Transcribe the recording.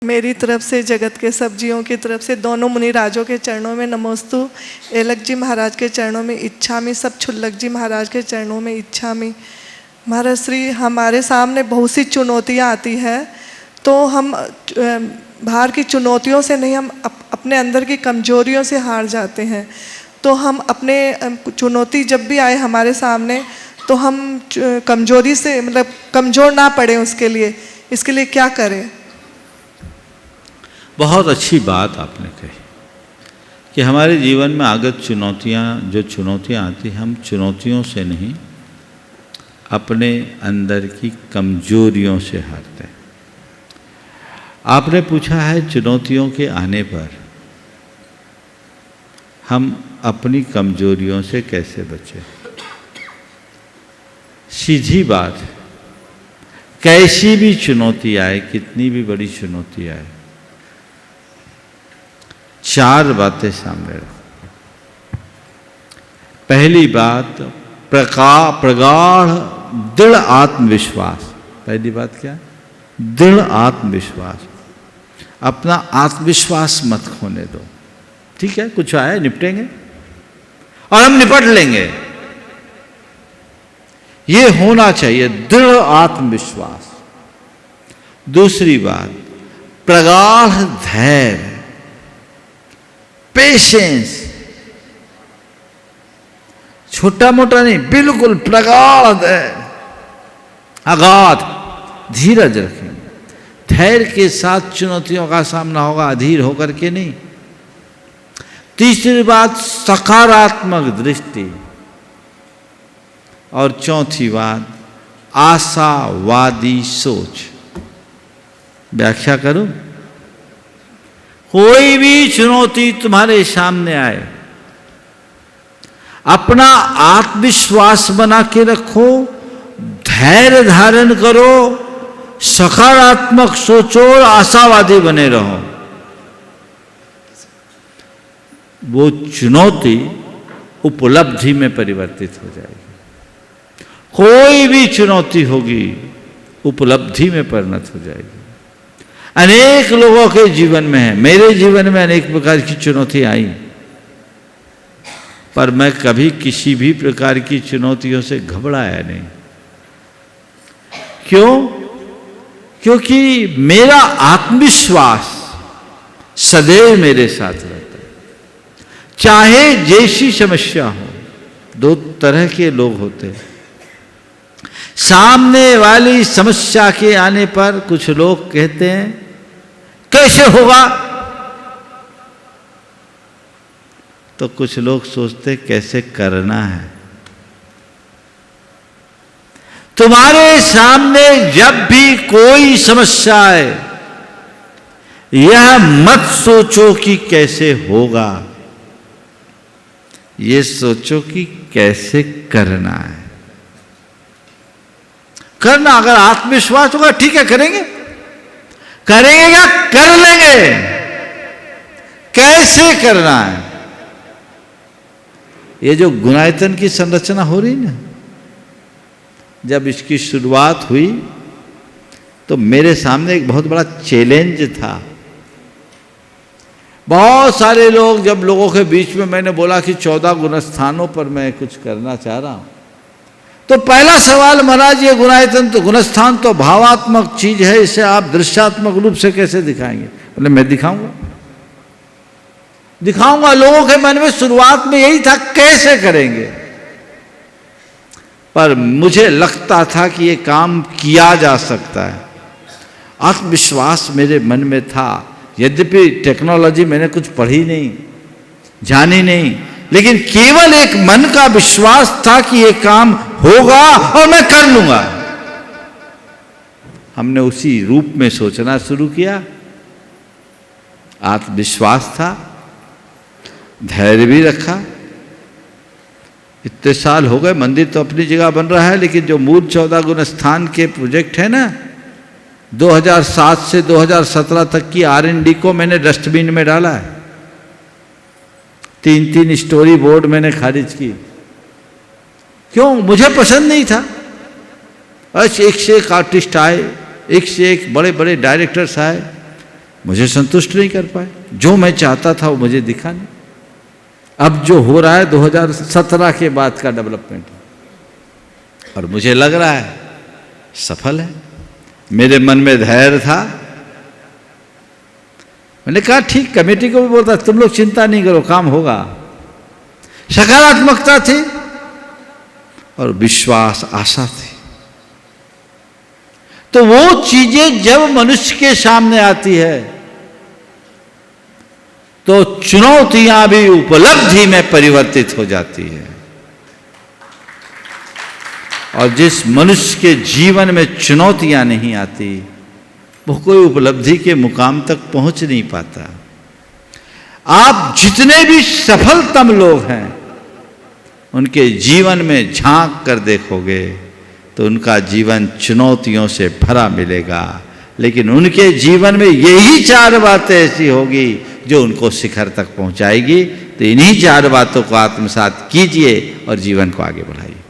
मेरी तरफ से, जगत के सब जीवों की तरफ से, दोनों मुनि राजों के चरणों में नमोस्तु, एलक जी महाराज के चरणों में इच्छामि, सब छुल्लक जी महाराज के चरणों में इच्छामि। महाराज श्री, हमारे सामने बहुत सी चुनौतियाँ आती हैं, तो हम बाहर की चुनौतियों से नहीं, हम अपने अंदर की कमजोरियों से हार जाते हैं। तो हम अपने चुनौती जब भी आए हमारे सामने, तो हम कमजोरी से, मतलब कमज़ोर ना पड़े, इसके लिए क्या करें? बहुत अच्छी बात आपने कही कि हमारे जीवन में आगत जो चुनौतियाँ आती हैं, हम चुनौतियों से नहीं, अपने अंदर की कमजोरियों से हारते हैं। आपने पूछा है चुनौतियों के आने पर हम अपनी कमजोरियों से कैसे बचें। सीधी बात है, कैसी भी चुनौती आए, कितनी भी बड़ी चुनौती आए, चार बातें सामने रखो। पहली बात, प्रगाढ़ दृढ़ आत्मविश्वास। पहली बात क्या? दृढ़ आत्मविश्वास। अपना आत्मविश्वास मत खोने दो। ठीक है, कुछ आए निपटेंगे और हम निपट लेंगे, ये होना चाहिए, दृढ़ आत्मविश्वास। दूसरी बात, प्रगाढ़ धैर्य, पेशेंस। छोटा मोटा नहीं, बिल्कुल प्रगाढ़ धैर्य, अगाध धीरज रखेंगे। धैर्य के साथ चुनौतियों का सामना होगा, अधीर होकर के नहीं। तीसरी बात, सकारात्मक दृष्टि। और चौथी बात, आशावादी सोच। व्याख्या करूं? कोई भी चुनौती तुम्हारे सामने आए, अपना आत्मविश्वास बना के रखो, धैर्य धारण करो, सकारात्मक सोचो और आशावादी बने रहो। वो चुनौती उपलब्धि में परिवर्तित हो जाएगी। कोई भी चुनौती होगी उपलब्धि में परिणत हो जाएगी। अनेक लोगों के जीवन में है, मेरे जीवन में अनेक प्रकार की चुनौती आई, पर मैं कभी किसी भी प्रकार की चुनौतियों से घबराया नहीं। क्यों? क्योंकि मेरा आत्मविश्वास सदैव मेरे साथ रहता है। चाहे जैसी समस्या हो, दो तरह के लोग होते हैं। सामने वाली समस्या के आने पर कुछ लोग कहते हैं कैसे होगा, तो कुछ लोग सोचते कैसे करना है। तुम्हारे सामने जब भी कोई समस्या आए, यह मत सोचो कि कैसे होगा, ये सोचो कि कैसे करना है। करना, अगर आत्मविश्वास होगा ठीक है, करेंगे क्या, कर लेंगे। कैसे करना है? ये जो गुणायतन की संरचना हो रही ना, जब इसकी शुरुआत हुई तो मेरे सामने एक बहुत बड़ा चैलेंज था। बहुत सारे लोग, जब लोगों के बीच में मैंने बोला कि 14 गुणस्थानों पर मैं कुछ करना चाह रहा हूं, तो पहला सवाल, महाराज ये गुणायतन तो, गुणस्थान तो भावात्मक चीज है, इसे आप दृश्यात्मक रूप से कैसे दिखाएंगे? बोले मैं दिखाऊंगा। लोगों के मन में शुरुआत में यही था, कैसे करेंगे। पर मुझे लगता था कि ये काम किया जा सकता है। आत्मविश्वास मेरे मन में था। यद्यपि टेक्नोलॉजी मैंने कुछ पढ़ी नहीं, जानी नहीं, लेकिन केवल एक मन का विश्वास था कि ये काम होगा और मैं कर लूंगा। हमने उसी रूप में सोचना शुरू किया। आत्मविश्वास था, धैर्य भी रखा। इतने साल हो गए, मंदिर तो अपनी जगह बन रहा है, लेकिन जो मूल 14 गुण स्थान के प्रोजेक्ट है ना, 2007 से 2017 तक की R&D को मैंने डस्टबिन में डाला है। 3 स्टोरी बोर्ड मैंने खारिज की। क्यों? मुझे पसंद नहीं था। बस एक से एक आर्टिस्ट आए, एक से एक बड़े बड़े डायरेक्टर्स आए, मुझे संतुष्ट नहीं कर पाए। जो मैं चाहता था वो मुझे दिखा नहीं। अब जो हो रहा है 2017 के बाद का डेवलपमेंट, और मुझे लग रहा है सफल है। मेरे मन में धैर्य था। मैंने कहा ठीक, कमेटी को भी बोलता तुम लोग चिंता नहीं करो, काम होगा। सकारात्मकता थी और विश्वास, आशा थी। तो वो चीजें जब मनुष्य के सामने आती है तो चुनौतियां भी उपलब्धि में परिवर्तित हो जाती है। और जिस मनुष्य के जीवन में चुनौतियां नहीं आती वो कोई उपलब्धि के मुकाम तक पहुंच नहीं पाता। आप जितने भी सफलतम लोग हैं उनके जीवन में झांक कर देखोगे तो उनका जीवन चुनौतियों से भरा मिलेगा, लेकिन उनके जीवन में यही 4 बातें ऐसी होगी जो उनको शिखर तक पहुंचाएगी। तो इन्हीं 4 बातों को आत्मसात कीजिए और जीवन को आगे बढ़ाइए।